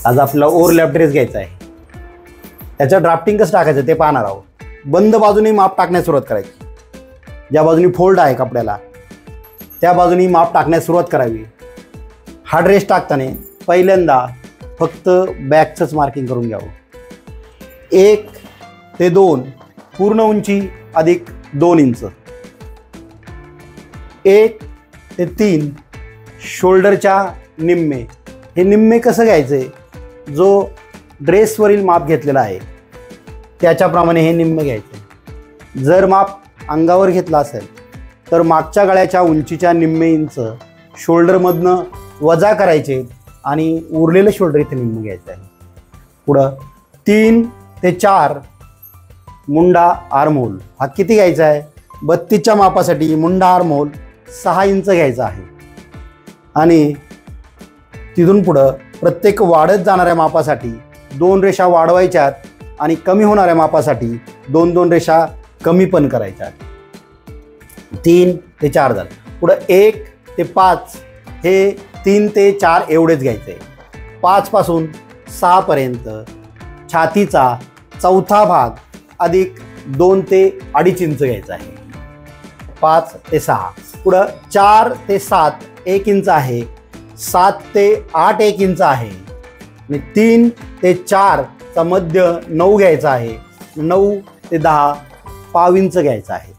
आज आपल्याला overlap dress घ्यायचा आहे. त्याचं ड्राफ्टिंग कसं टाकायचं ते पाहणार आहोत. बंद बाजूने माप टाकण्यास सुरुवात करायची. ज्या बाजूनी फोल्ड आहे कपड्याला त्या बाजूनी माप टाकण्यास सुरुवात करावी. हा ड्रेस टाकताना पहिल्यांदा फक्त बॅकचंच मार्किंग करून घ्यावं. 1 ते 2 पूर्ण उंची अधिक 2 इंच. 1 ते 3 शोल्डरच्या निम्मे. हे निम्मे कसं घ्यायचे? जो ड्रेसवरील माप घेतलेला आहे त्याच्याप्रमाणे हे निम्मे घ्यायचे. जर माप अंगावर घेतला असेल तर मागच्या गळ्याच्या उंचीच्या निम्मे इंच शोल्डरमधनं वजा करायचे आणि उरलेलं शोल्डर इथे निम्मे घ्यायचं आहे. पुढं 3 ते 4 मुंडा आर्महोल. हा किती घ्यायचा आहे? 32च्या मापासाठी मुंडा आर्महोल 6 इंच घ्यायचा आहे. आणि तिथून पुढं प्रत्येक वाढत जाणाऱ्या मापासाठी 2 रेषा वाढवायच्यात आणि कमी होणाऱ्या मापासाठी 2-2 रेषा कमी पण करायच्यात. 3 ते 4 झालं. पुढं 1 ते 5 हे 3 ते 4 एवढेच घ्यायचं आहे. 5 पासून 6 पर्यंत छातीचा चौथा भाग अधिक 2 ते 2.5 इंच घ्यायचा आहे. 5 ते 6. पुढं 4 ते 7 1 इंच आहे. 7 ते 8 1 इंच आहे. आणि 3 ते 4 चा मध्य 9 घ्यायचा आहे. 9 ते 10 पाव इंच घ्यायचा आहे.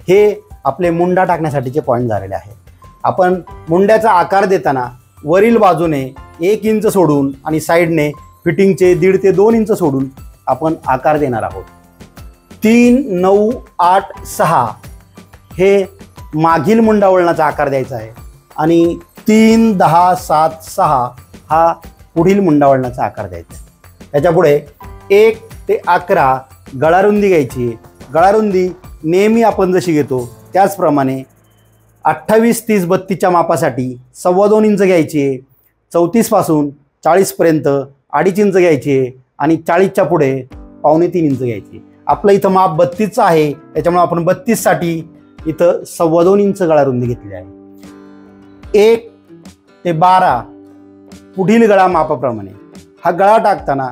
हे आपले मुंडा टाकण्यासाठीचे पॉईंट झालेले आहे. आपण मुंड्याचा आकार देताना वरील बाजूने 1 इंच सोडून आणि साईडने फिटिंगचे 1.5 ते 2 इंच सोडून आपण आकार देणार आहोत. 3 9 8 6 हे मागील मुंडा वळणाचा आकार द्यायचा आहे आणि 3 10 7 6 हा पुढील मुंडा वळणाचा आकार द्यायचा. त्याच्यापुढे 1 ते 11 गळारुंदी घ्यायची. गळारुंदी नेहमी आपण जशी घेतो त्याचप्रमाणे 28 30 32च्या मापासाठी 2.25 इंच घ्यायची आहे. 34 पासून 40 पर्यंत 2.5 इंच घ्यायची आहे आणि 40च्या पुढे 2.25 इंच घ्यायची. आपलं इथं माप 32चं आहे त्याच्यामुळे आपण 32 साठी इथं 2.25 इंच गळारुंदी घेतली आहे. 1 ते 12 पुढील गळा मापाप्रमाणे. हा गळा टाकताना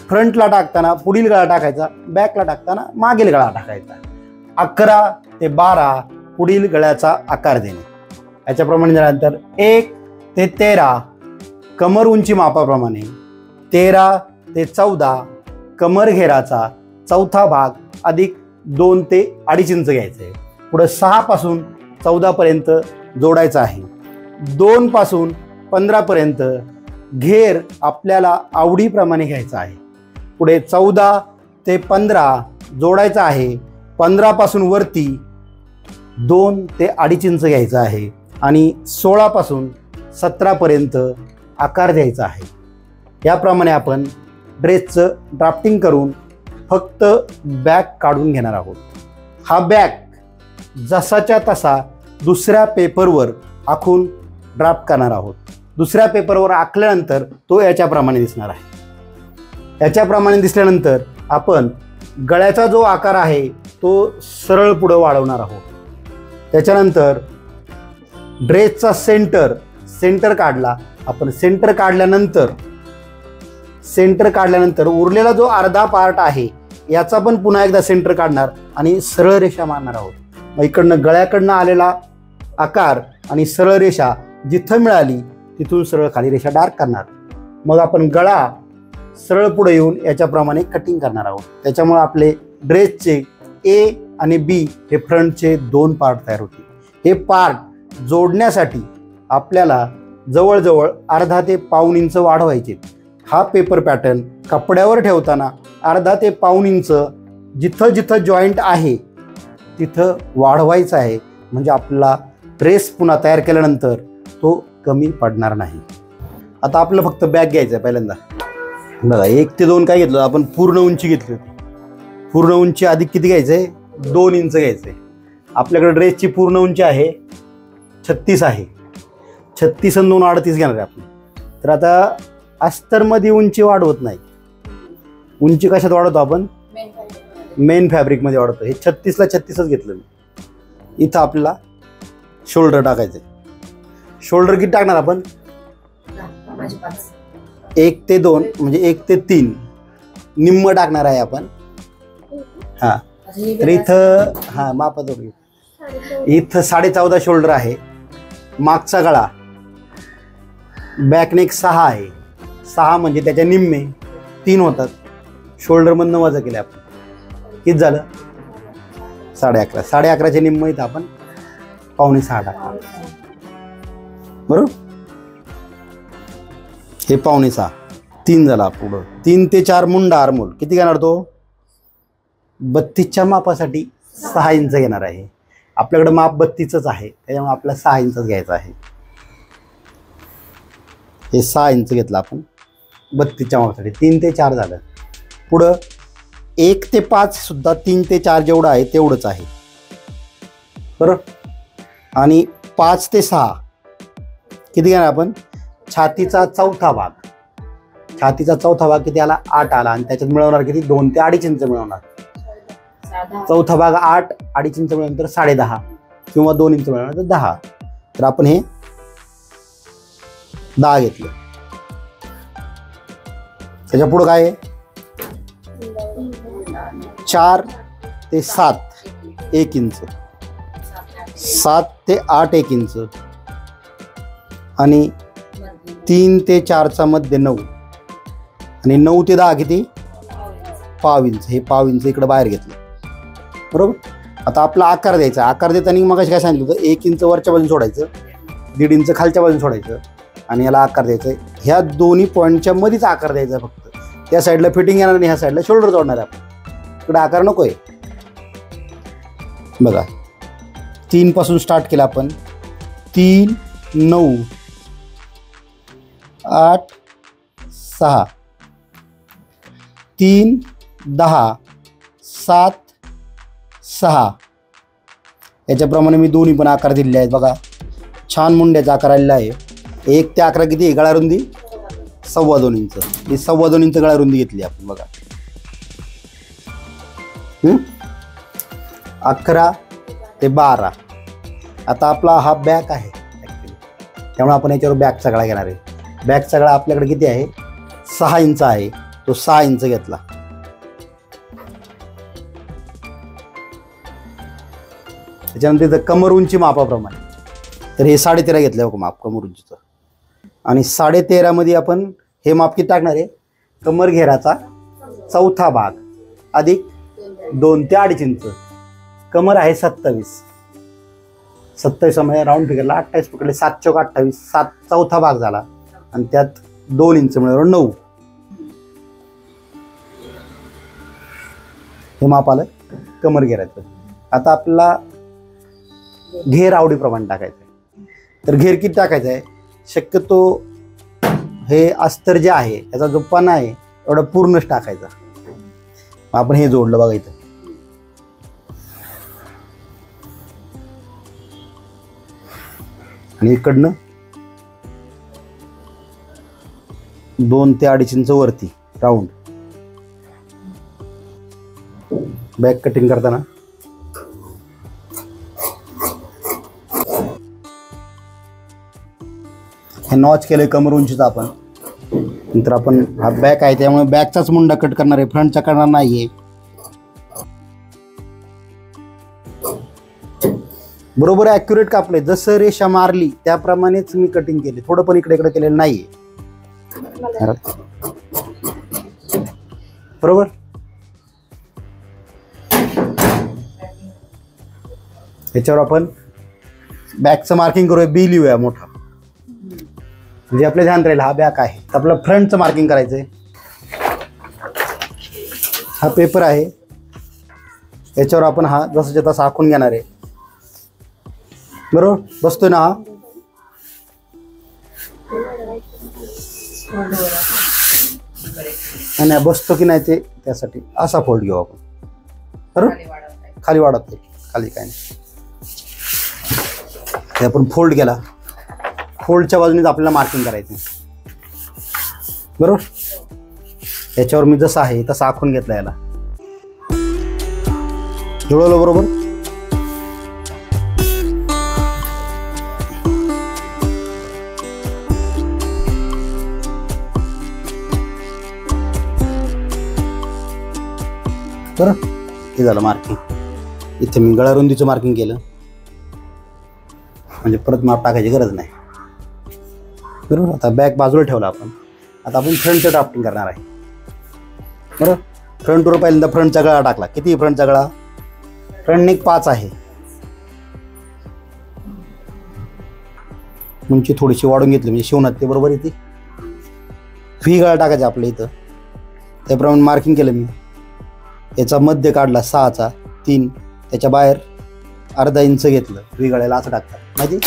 फ्रंटला टाकताना पुढील गळा टाकायचा, बॅकला टाकताना मागील गळा टाकायचा. 11 ते 12 पुढील गळ्याचा आकार देणे. याच्याप्रमाणे झाल्यानंतर 1 ते 13 कमर उंची मापाप्रमाणे. 13 ते 14 कमर घेराचा चौथा भाग अधिक 2 ते 2.5 इंच घ्यायचं आहे. पुढे 6 पासून 14 पर्यंत जोडायचं आहे. 2 पासून 15 पर्यंत घेर आपल्याला आवडीप्रमाणे घ्यायचा आहे. पुढे 14 ते 15 जोडायचा आहे. 15 पासून वरती 2 ते 2.5 इंच घ्यायचा आहे आणि 16 पासून 17 पर्यंत आकार द्यायचा आहे. याप्रमाणे आपण ड्रेसचं ड्राफ्टिंग करून फक्त बॅक काढून घेणार आहोत. हा बॅक जसाच्या तसा दुसऱ्या पेपरवर आखून ड्राफ्ट करणार आहोत. दुसऱ्या पेपरवर आखल्यानंतर तो याच्याप्रमाणे दिसणार आहे. याच्याप्रमाणे दिसल्यानंतर आपण गळ्याचा जो आकार आहे तो सरळ पुढे वाढवणार आहोत. त्याच्यानंतर ड्रेसचा सेंटर काढला आपण. सेंटर काढल्यानंतर उरलेला जो अर्धा पार्ट आहे याचा पण पुन्हा एकदा सेंटर काढणार आणि सरळ रेषा मारणार आहोत. मग इकडनं गळ्याकडनं आलेला आकार आणि सरळ रेषा जिथं मिळाली तिथून सरळ खाली रेषा डार्क करणार. मग आपण गळा सरळ पुढे येऊन याच्याप्रमाणे कटिंग करणार आहोत. त्याच्यामुळे आपले ड्रेसचे ए आणि बी हे फ्रंटचे 2 पार्ट तयार होतील. हे पार्ट जोडण्यासाठी आपल्याला जवळजवळ अर्धा ते पाऊण इंच वाढवायचे. हा पेपर पॅटर्न कपड्यावर ठेवताना अर्धा ते पाऊण इंच जिथं जिथं जॉईंट आहे तिथं वाढवायचं आहे. म्हणजे आपला ड्रेस पुन्हा तयार केल्यानंतर तो कमी पडणार नाही. आता आपलं फक्त बॅक घ्यायचं आहे. पहिल्यांदा बघा 1 ते 2 काय घेतलं आपण? पूर्ण उंची घेतली होती. पूर्ण उंची अधिक किती घ्यायचं आहे? 2 इंच घ्यायचं आहे. आपल्याकडे ड्रेसची पूर्ण उंची आहे 36 आहे. 36 आणि 2 38 घेणार आहे आपण. तर आता अस्तरमध्ये उंची वाढवत नाही. उंची कशात वाढवतो आपण? मेन फॅब्रिकमध्ये वाढवतो. हे 36ला 36च घेतलं मी. इथं आपल्याला शोल्डर टाकायचं आहे. शोल्डर किती टाकणार आपण? 1 ते 2 म्हणजे 1 ते 3 निम्म टाकणार आहे आपण. हा तर इथं हा मापात इथं 14.5 शोल्डर आहे. मागचा गळा बॅकनेक 6 आहे. 6 म्हणजे त्याच्या निम्मे 3 होतात. शोल्डर मधनं वजा केले आपण, किती झालं 11.5. 11.5चे निम्म इथं आपण 5.25 टाकणार बरोबर. हे 5.25 3 झाला. पुढं 3 ते 4 मुंडा आर्मोल किती घेणार तो 32च्या मापासाठी 6 इंच घेणार आहे. आपल्याकडे माप 32च आहे त्याच्यामुळे आपल्याला 6 इंचच घ्यायचं आहे. हे 6 इंच घेतलं आपण 32च्या मापासाठी. 3 ते 4 झालं. पुढं 1 ते 5 सुद्धा 3 ते 4 जेवढं आहे तेवढंच आहे बरोबर. आणि 5 ते 6 किती घेणार आपण छातीचा चौथा भाग. छातीचा चौथा भाग किती आला 8 आला. आणि त्याच्यात मिळवणार किती 2 ते 2.5 इंच मिळवणार. चौथा भाग 8, 2.5 इंच मिळवल्यानंतर 10.5 किंवा 2 इंच मिळवल्यानंतर 10. तर आपण हे 10 घेतलं. त्याच्या पुढं काय आहे 4 ते 7 1 इंच. 7 ते 8 1 इंच. आणि 3 ते 4चा मध्ये 9. आणि 9 ते 10 किती पाव इंच. हे पाव इंच इकडे बाहेर घेतलं बरोबर. आता आपला आकार द्यायचा. आकार देताना मग काय सांगितलं होतं 1 इंच वरच्या बाजून सोडायचं, 1.5 इंच खालच्या बाजून सोडायचं आणि याला आकार द्यायचा. ह्या दोन्ही पॉईंटच्या मध्येच आकार द्यायचा फक्त. त्या साईडला फिटिंग येणार आणि ह्या साईडला शोल्डर जोडणार आहे आपण. इकडे आकार नको आहे बघा. 3 पासून स्टार्ट केला आपण. 3 9 8 6 3 10 7 6. याच्याप्रमाणे मी दोन्ही पण आकार दिलेले आहेत बघा. छान मुंड्याचा आकार आलेला आहे. 1 ते 11 किती गळा रुंदी 2.25 इंच. ही 2.25 इंच गळा रुंदी घेतली आपण बघा. 11 ते 12. आता आपला हा बॅक आहे ॲक्च्युली त्यामुळे आपण याच्यावर बॅकचा गळा घेणार आहे. बॅकचा गळा आपल्याकडे किती आहे 6 इंच आहे. तो 6 इंच घेतला. त्याच्यानंतर इथं कमर उंची मापाप्रमाणे तर हे 13.5 घेतलं बघा माप कमर उंचीचं. आणि 13.5 मध्ये आपण हे माप किती टाकणार आहे कमर घेराचा चौथा भाग अधिक 2 ते 2.5 इंच. कमर आहे 27. 27 मध्ये राऊंड फिगरला 28 पकडले. 7 चौक 28. 7 चौथा भाग झाला आणि त्यात 2 इंच मिळवलं 9. हे माप आलं कमर घेराचं. आता आपल्याला घेर आवडीप्रमाणे टाकायचं आहे. तर घेर किती टाकायचं आहे शक्यतो हे अस्तर जे आहे याचा जो पणा आहे एवढा पूर्णच टाकायचा. आपण हे जोडलं बघा इथं. आणि इकडनं 2 ते 2.5 इंच वरती राऊंड. बॅक कटिंग करताना हे नॉच केलंय कमर उंचीचं आपण. नंतर आपण हा बॅक आहे त्यामुळे बॅकचाच मुंडा कट करणार आहे, फ्रंटचा करणार नाहीये. बरोबर ॲक्युरेट कापले. जसं रेषा मारली त्याप्रमाणेच मी कटिंग केली. थोडं पण इकडे इकडे केलेलं नाहीये बरोबर. याच्यावर आपण बॅकचं मार्किंग करूया. बी लिहूया मोठा म्हणजे आपलं ध्यान राहील हा बॅक आहे. आपलं फ्रंटचं मार्किंग करायचंय. हा पेपर आहे याच्यावर आपण हा जसं तसा आखून घेणार आहे बरोबर. बसतोय ना हा. आणि बसतो की नाही ते त्यासाठी असा फोल्ड घेऊ आपण बरोबर. खाली वाढत खाली काय नाही. हे आपण फोल्ड केला. फोल्डच्या बाजूनेच आपल्याला मार्किंग करायचं बरोबर. याच्यावर मी जसं आहे तसं आखून घेतलं. याला जुळवलं बरोबर. बरं, हे झालं मार्किंग. इथे मी गळा रुंदीचं मार्किंग केलं, म्हणजे परत माप टाकायची गरज नाही. बरोबर. आता बॅक बाजूला ठेवला आपण. आता आपण फ्रंटचं ड्राफ्टिंग करणार आहे. बरं, फ्रंटवर पहिल्यांदा फ्रंटचा गळा टाकला. किती फ्रंटचा गळा? फ्रंट नेक 5 आहे. उंची थोडीशी वाढून घेतली, म्हणजे शिवणात ते बरोबर येते. व्ही गळा टाकायचा आपल्या इथं, त्याप्रमाणे मार्किंग केलं मी. याचा मध्य काढला 6चा 3, त्याच्या बाहेर अर्धा इंच घेतलं. व्ही गळ्याला असं टाकतात माहिती,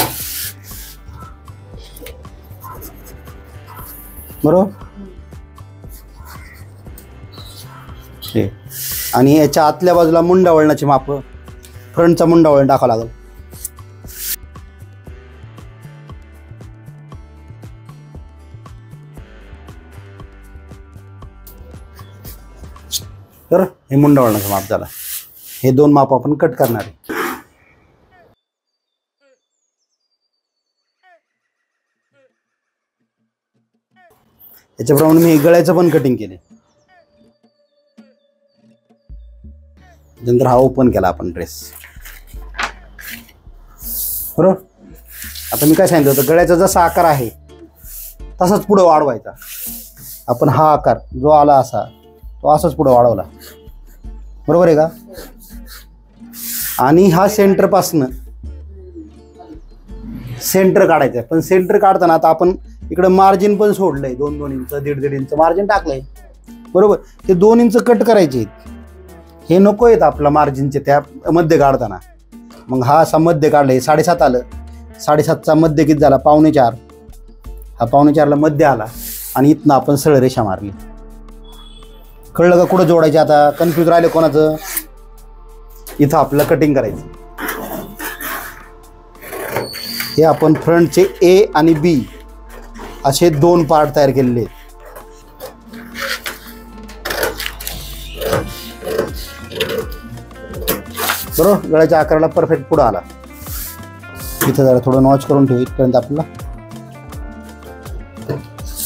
बरोबर. हे आणि याच्या आतल्या बाजूला मुंडा वळणाची माप, फ्रंटचा मुंडा वळण टाकावं लागेल. तर हे मुंडा वळणाचं माप झालं. हे 2 माप आपण कट करणार आहे. याच्याप्रमाणे मी गळ्याचं पण कटिंग केले. नंतर हा ओपन केला आपण ड्रेस. बरोबर. आता मी काय सांगितलं होतं, गळ्याचा जसा आकार आहे तसाच पुढे वाढवायचा. आपण हा आकार जो आला असा तो असाच पुढे वाढवला. बरोबर आहे का? आणि हा सेंटरपासनं सेंटर काढायचं आहे. पण सेंटर काढताना आता आपण इकडं मार्जिन पण सोडलंय, 2-2 इंच 1.5 इंच मार्जिन टाकलंय. बरोबर. ते 2 इंच कट करायचे आहेत. हे नको आहेत आपला मार्जिनचे त्या मध्य काढताना. मग हा असा मध्य काढलं, 7.5 आलं. 7.5चा मध्य किती झाला? 4.25. हा 4.25ला मध्य आला आणि इथनं आपण सरळ रेषा मारली. कळलं का कुठं जोडायचे? आता कन्फ्यूज राहिले कोणाचं? इथं आपल्याला कटिंग करायचं. हे आपण फ्रंटचे ए आणि बी असे 2 पार्ट तयार केलेले आहेत. बरोबर. गळ्याच्या आकाराला परफेक्ट पुढं आला. इथं जरा थोडं नॉच करून ठेवू. इथपर्यंत आपल्याला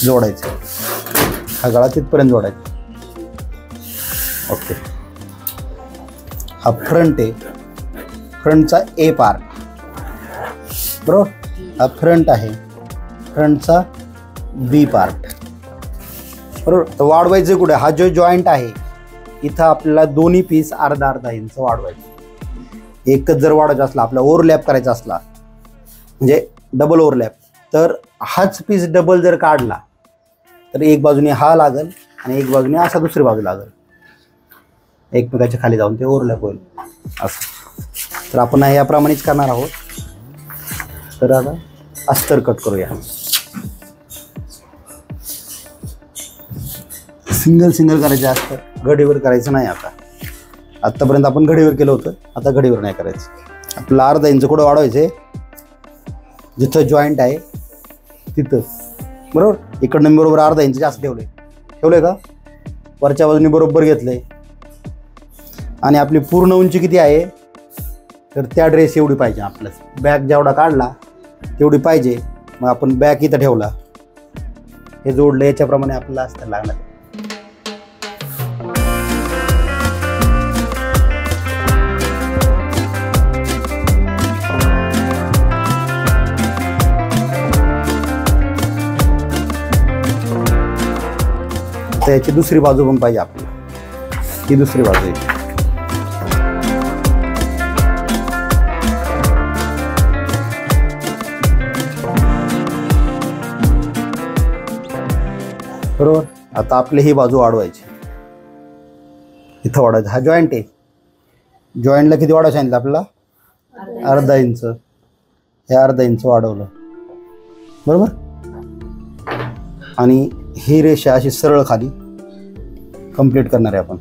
जोडायचं. हा गळा तिथपर्यंत जोडायचा. ओके. हा फ्रंट आहे, फ्रंटचा ए पार्ट. बरोबर. हा फ्रंट आहे, फ्रंटचा बी पार्ट. बरोबर. तर वाढवायचं कुठे? हा जो जॉईंट आहे इथं आपल्याला दोन्ही पीस अर्धा इंच वाढवायचं. एकच जर वाढवायचा असला, आपला ओव्हरलॅप करायचा असला, म्हणजे डबल ओव्हरलॅप, तर हाच पीस डबल जर काढला तर एक बाजूने हा लागल आणि एक बाजूने असा दुसरी बाजू लागल. एकमेकाच्या खाली जाऊन ते ओव्हरलॅप होईल असं. तर आपण याप्रमाणेच करणार आहोत. तर आता अस्तर कट करूया. सिंगल करायचं असतं, घडीवर करायचं नाही. आत्तापर्यंत आपण घडीवर केलं होतं, आता घडीवर नाही करायचं. आपल्याला अर्धा इंच कुठं वाढवायचे? जिथं जॉईंट आहे तिथं. बरोबर. इकडनं मी बरोबर अर्धा इंच जास्त ठेवलंय का? वरच्या बाजूने बरोबर घेतलंय. आणि आपली पूर्ण उंची किती आहे? तर त्या ड्रेस एवढी पाहिजे. आपलं बॅक जेवढा काढला तेवढी पाहिजे. मग आपण बॅक इथं ठेवला, हे जोडलं. याच्याप्रमाणे आपल्याला अस्तर लागणार. तर याची दुसरी बाजू पण पाहिजे आपल्याला. ही दुसरी बाजू आहे. बरोबर. आता आपली ही बाजू वाढवायची. इथं वाढवायचं. हा जॉईंट आहे, जॉईंटला किती वाढवायचं सांगितलं आपल्याला? अर्धा इंच. हे अर्धा इंच वाढवलं. बरोबर. आणि ही रेषा अशी सरळ खाली कंप्लीट करणार आहे आपण.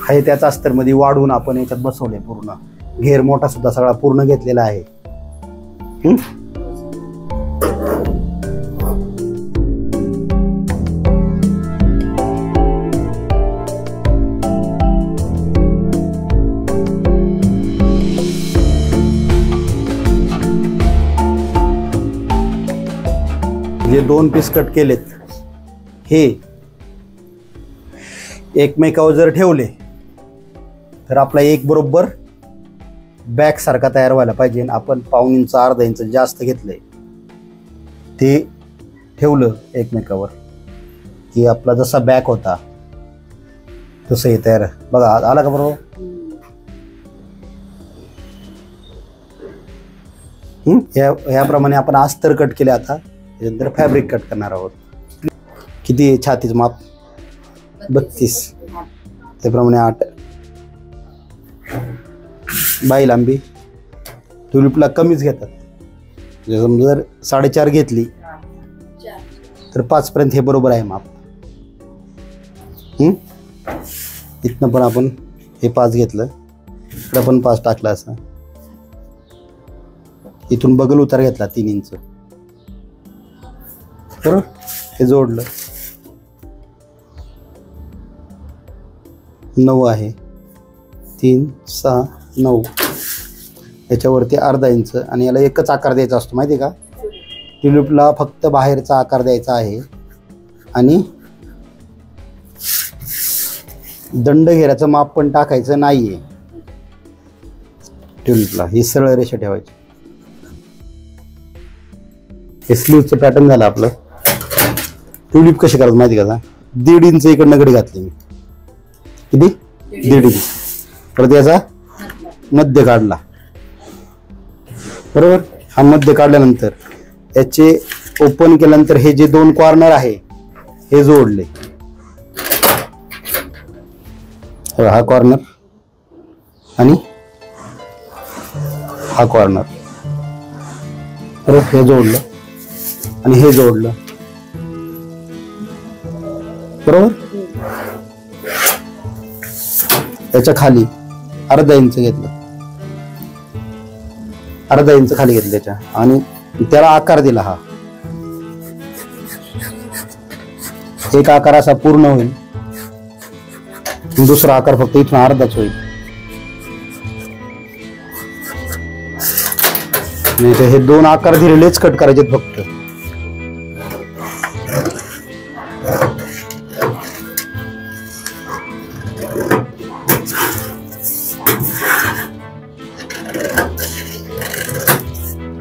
हे त्याच अस्तरमध्ये वाढवून आपण याच्यात बसवले. पूर्ण घेर मोठा सुद्धा सगळा पूर्ण घेतलेला आहे. जे 2 पीस कट केलेत हे एकमेकावर जर ठेवले तर आपला एक बरोबर बॅक सारखा तयार व्हायला पाहिजे. आपण पाऊण इंच अर्धा इंच जास्त घेतलंय ते ठेवलं एकमेकावर की आपला जसा बॅक होता तसं हे तयार. बघा आला का बरोबर. ह्याप्रमाणे आपण अस्तर कट केले. आता त्याच्यानंतर फॅब्रिक कट करणार आहोत. किती छातीचं माप 32, त्याप्रमाणे 8. बाई लांबी ट्युलिपला कमीच घेतात. समजा जर 4.5 घेतली तर 5 पर्यंत हे बरोबर आहे माप. इथनं पण आपण हे 5 घेतलं, इकडं पण 5 टाकलं. असं इथून बगल उतार घेतला 3 इंच बरोबर. हे जोडलं 9 आहे. 3, 6, 9. याच्यावरती अर्धा इंच आणि याला एकच आकार द्यायचा असतो माहिती आहे का. ट्युलिपला फक्त बाहेरचा आकार द्यायचा आहे आणि दंड घेऱ्याचं माप पण टाकायचं नाहीये. ट्युलिपला ही सरळ रेषा ठेवायची. हे स्लीवचं पॅटर्न झालं आपलं. ट्युलिप कशी करायचं माहिती का. 1.5 इंच इकडनं घडी घातली मी. किती 1.5 इंच. परत याचा मध्य काढला बरोबर. हा मध्य काढल्यानंतर याचे ओपन केल्यानंतर हे जे 2 कॉर्नर आहे हे जोडले. हा कॉर्नर आणि हा कॉर्नर बरोबर. हे जोडलं आणि हे जोडलं बरोबर. त्याच्या खाली अर्धा इंच घेतलं, अर्धा इंच खाली घेतलं त्याच्या आणि त्याला आकार दिला. हा एक आकार असा पूर्ण होईल, दुसरा आकार फक्त इथून अर्धाच होईल. हे 2 आकार दिलेलेच कट करायचे फक्त.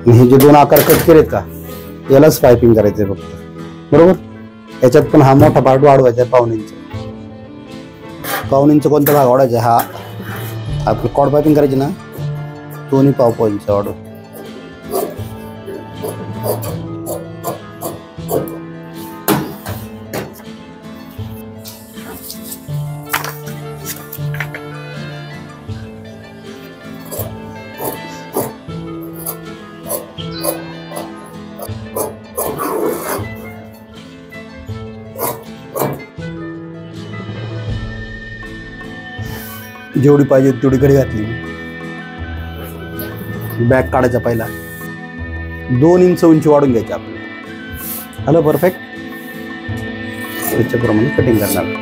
हे जे 2 आकार कट केलेत का यालाच पायपिंग करायचंय फक्त बरोबर. याच्यात पण हा मोठा पार्ट वाढवायचा आहे 1.5 इंच. 1.5 इंच कोणता भाग वाढवायचा. हा आपली कॉड पायपिंग करायची ना, दोन्ही 1.5 इंच वाढव. जेवढी पाहिजे तेवढी घडी घातली. बॅक काढायचा पहिला 2 इंच उंची वाढून घ्यायची आपल्याला. Hello perfect. त्याच्याप्रमाणे कटिंग करणार.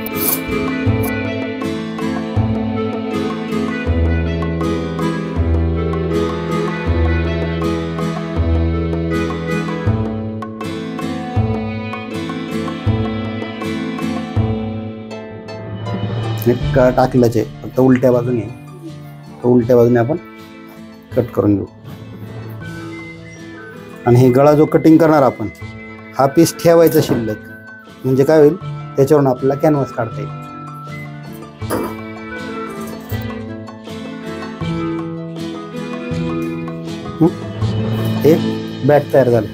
टाकल्याचे फक्त उलट्या बाजूने, उलट्या बाजूने आपण कट करून घेऊ. आणि हे गळा जो कटिंग करणार आपण हा पीस ठेवायचा शिल्लक, म्हणजे काय होईल त्याच्यावरून आपल्याला कॅनव्हास काढता येईल. हे बॅक तयार झालं.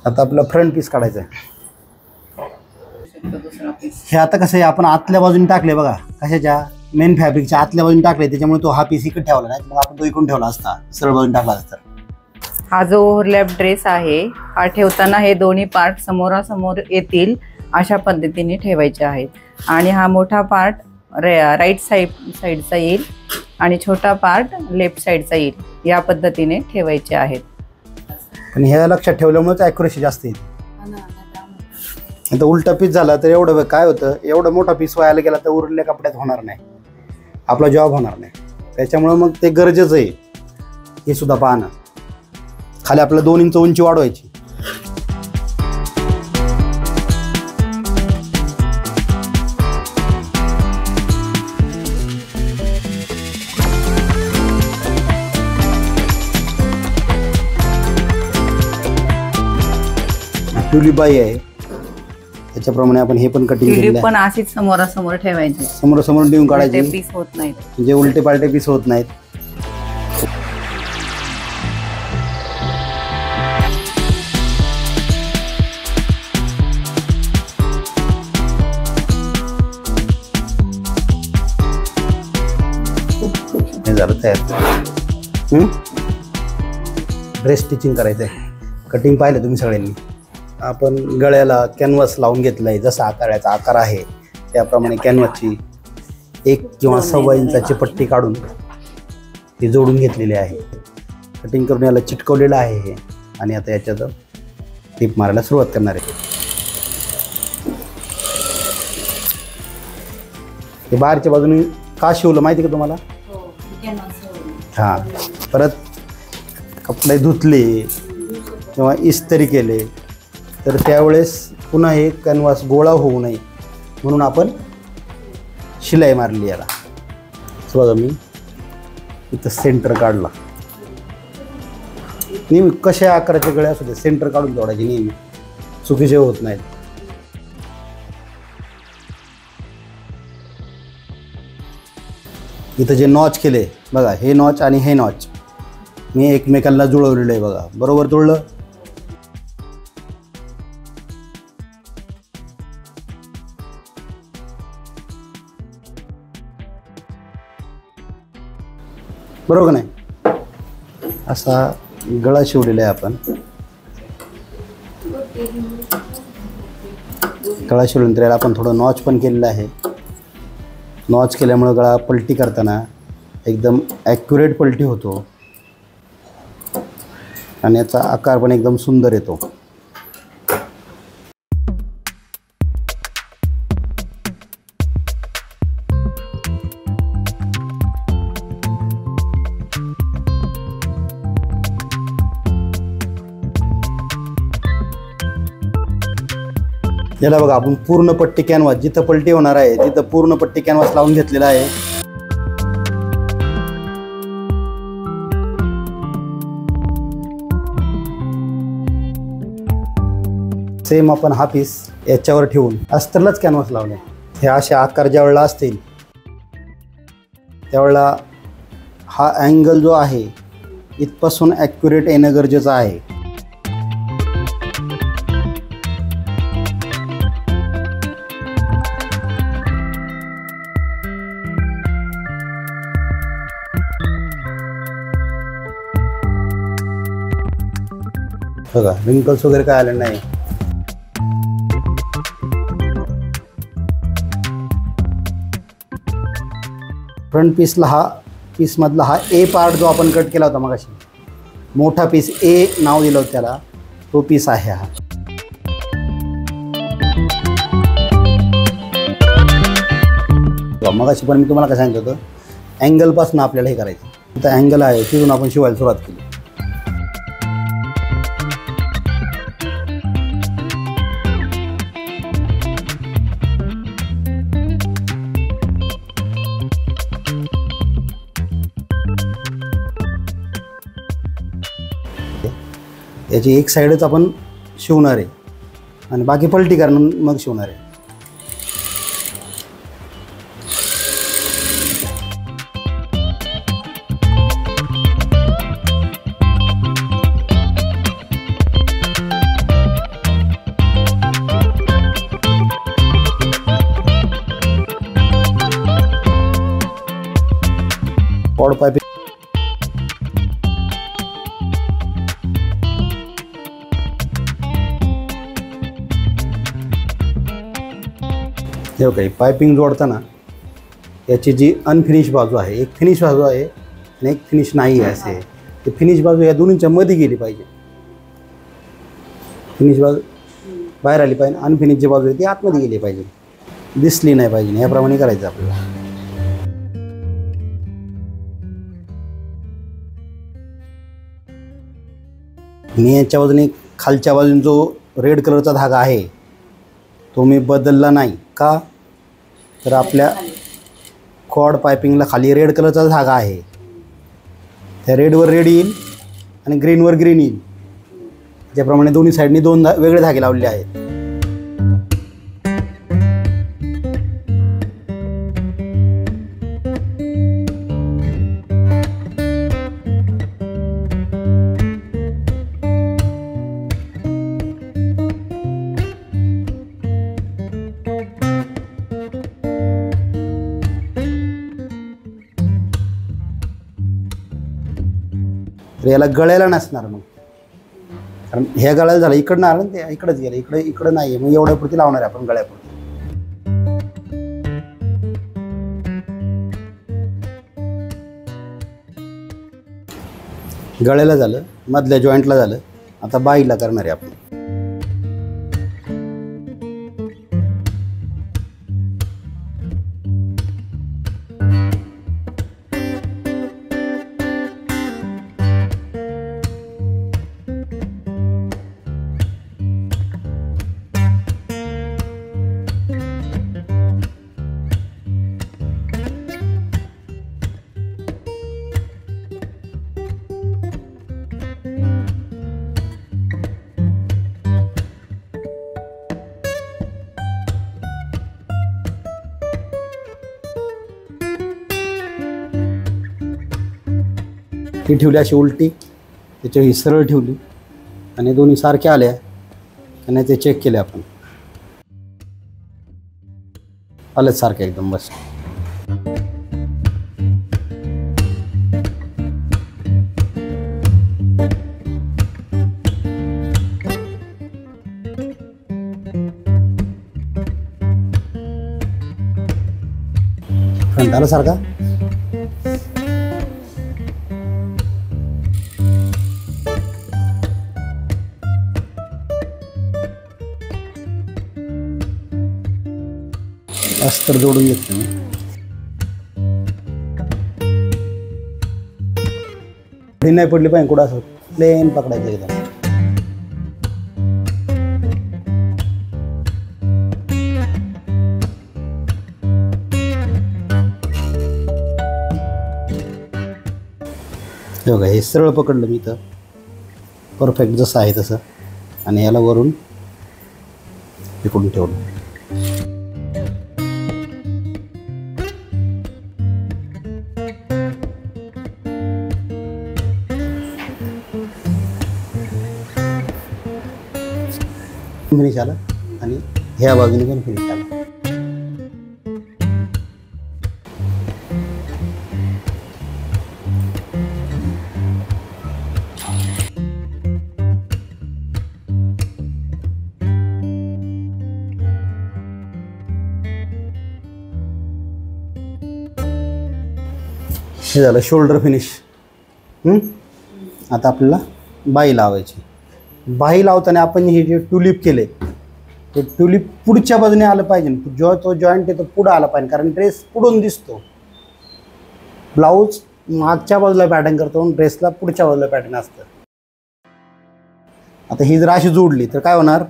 आता आपला फ्रंट पीस काढायचा आहे. हे आता कसं आहे आपण आतल्या बाजूने टाकले बघा, कशाच्या मेन फॅब्रिकच्या आतल्या बाजूने टाकले, त्याच्यामुळे तो हा पीस इकडे ठेवला नाही, मग आपण तो इकडून ठेवला असता, सरळ बाजूने टाकला असता. हा जो ओव्हरलॅप ड्रेस आहे हा ठेवताना हे दोन्ही पार्ट समोरासमोर येतील अशा पद्धतीने ठेवायचे आहेत. आणि हा मोठा पार्ट राईट साईडचा येईल आणि छोटा पार्ट लेफ्ट साईडचा येईल, या पद्धतीने ठेवायचे आहेत. आणि हे लक्षात ठेवल्यामुळेच ॲक्युरेसी जास्त येईल. आता उलटा पीस झाला तर एवढं काय होतं, एवढा मोठा पीस व्हायला गेला तर उरलेल्या कपड्यात होणार नाही, आपला जॉब होणार नाही. त्याच्यामुळे मग ते गरजेचं आहे. हे सुद्धा पाहणं. खाली आपल्याला 2 इंच उंची वाढवायची. ट्युलिप बाई आहे त्याच्याप्रमाणे आपण हे पण कटिंग केलेलं ट्युलिप आहे. पण अशीच समोरासमोर ठेवायची, समोर देऊन काढायचे पीस होत नाहीत. म्हणजे उलटे पालटे पीस होत नाहीत. हे झालं तयार. ड्रेस स्टिचिंग करायचं आहे. कटिंग पाहिलं तुम्ही सगळ्यांनी. आपण गळ्याला कॅनव्हास लावून घेतला आहे. जसा आकाराचा आकार आहे त्याप्रमाणे कॅनव्हासची 1 किंवा 1.25 इंचाची पट्टी काढून ती जोडून घेतलेली आहे. कटिंग करून याला चिटकवलेलं आहे हे. आणि आता याच्यात टीप मारायला सुरुवात करणार आहे. हे बाहेरच्या बाजूने का शिवलं माहिती का तुम्हाला? हां, परत कपडे धुतले किंवा इस्त्री केले तर त्यावेळेस पुन्हा हे कॅनव्हास गोळा होऊ नये म्हणून आपण शिलाई मारली याला. बघा मी इथं सेंटर काढला. नेहमी कशा आकाराचे गळे असू दे सेंटर काढून जोडायचे, नेहमी चुकीचे होत नाहीत. इथं जे नॉच केले बघा, हे नॉच आणि हे नॉच मी एकमेकांना जुळवलेलं आहे बघा. बरोबर जुळलं. बरोबर नाही? असा गळा शिवलेला आहे आपण. गळा शिवल्यानंतर याला आपण थोडं नॉच पण केलेलं आहे. नॉच केल्यामुळे गळा पलटी करताना एकदम ॲक्युरेट पलटी होतो आणि याचा आकार पण एकदम सुंदर येतो. याला बघा आपण पूर्ण पट्टी कॅनव्हास, जिथं पलटी होणार आहे तिथं पूर्ण पट्टी कॅनव्हास लावून घेतलेला आहे. सेम आपण हा पीस याच्यावर ठेवून अस्तरलाच कॅनव्हास लावले. हे असे आकार ज्या वेळेला असतील त्यावेळेला हा अँगल जो आहे इथपासून ॲक्युरेट येणं गरजेचं आहे. बघा रिंकल्स वगैरे काय आले नाही. फ्रंट पीसला हा पीसमधला हा ए पार्ट जो आपण कट केला होता मगाशी, मोठा पीस ए नाव दिलं होतं त्याला, तो पीस आहे हा. मगाशी पण मी तुम्हाला काय सांगितलं होतं, अँगलपासून आपल्याला हे करायचं. इथं अँगल आहे तिथून आपण शिवायला सुरुवात केली. याची एक साईडच आपण शिवणार आहे आणि बाकी पलटी करून मग शिवणार आहे. कॉर्ड पाइपिंग हे काही पाइपिंग जोडताना याची जी अनफिनिश बाजू आहे, एक फिनिश बाजू आहे आणि एक फिनिश नाही आहे असे. ते फिनिश बाजू या दोन्हीच्या मध्ये गेली पाहिजे. फिनिश बाजू बाहेर आली पाहिजे, अनफिनिश जी बाजू आहे ती आतमध्ये गेली पाहिजे, दिसली नाही पाहिजे. याप्रमाणे करायचं आपल्याला. मी याच्या बाजूने खालच्या बाजूने जो रेड कलरचा धागा आहे तो मी बदलला नाही. का तर आपल्या कॉर्ड पाइपिंगला खाली रेड कलरचा धागा आहे, त्या रेडवर रेड येईल आणि ग्रीनवर ग्रीन येईल. ज्याप्रमाणे दोन्ही साईडनी दोन वेगळे धागे लावलेले आहेत. तर याला गळ्याला नसणार मग, कारण ह्या गळ्याला झालं इकडनं आलं ते इकडंच गेलं, इकडं नाही आहे, मग एवढ्यापुरती लावणार आहे आपण गळ्यापुरती. गळ्याला झालं, मधल्या जॉईंटला झालं, आता बाईला करणार आहे आपण. ही ठेवली अशी उलटी, त्याच्या ही सरळ ठेवली आणि दोन्ही सारख्या आल्या आणि ते चेक केले आपण, आलेच सारखे एकदम. बस फ्रंट आला सारखा. अस्तर जोडून घेतलं मी. ढी नाही पडली पाहिजे, कुठं असं प्लेन पकडायचं एकदम. हे बघा, हे सरळ पकडलं मी तर परफेक्ट जसं आहे तसं, आणि याला वरून इकडून ठेवलं. फिनिश आला आणि ह्या बाजूने पण फिनिश आला. हे झालं शोल्डर फिनिश. आता आपल्याला बाई लावायची. बाही लावताना आपण हे जे ट्युलिप केले ते ट्युलिप पुढच्या बाजूने आलं पाहिजे. जेव्हा तो जॉईंट आहे तो पुढं आला पाहिजे, कारण ड्रेस पुढून दिसतो. ब्लाऊज मागच्या बाजूला पॅटर्न करतो, ड्रेसला पुढच्या बाजूला पॅटर्न असतं. आता ही जर अशी जोडली तर काय होणार,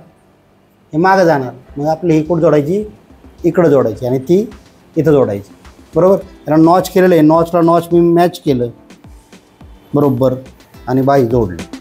हे मागं जाणार. मग आपली ही कुठं जोडायची, इकडं जोडायची आणि ती इथं जोडायची. बरोबर. त्याला नॉच केलेलं आहे, नॉचला नॉच मी मॅच केलं बरोबर आणि बाई जोडली.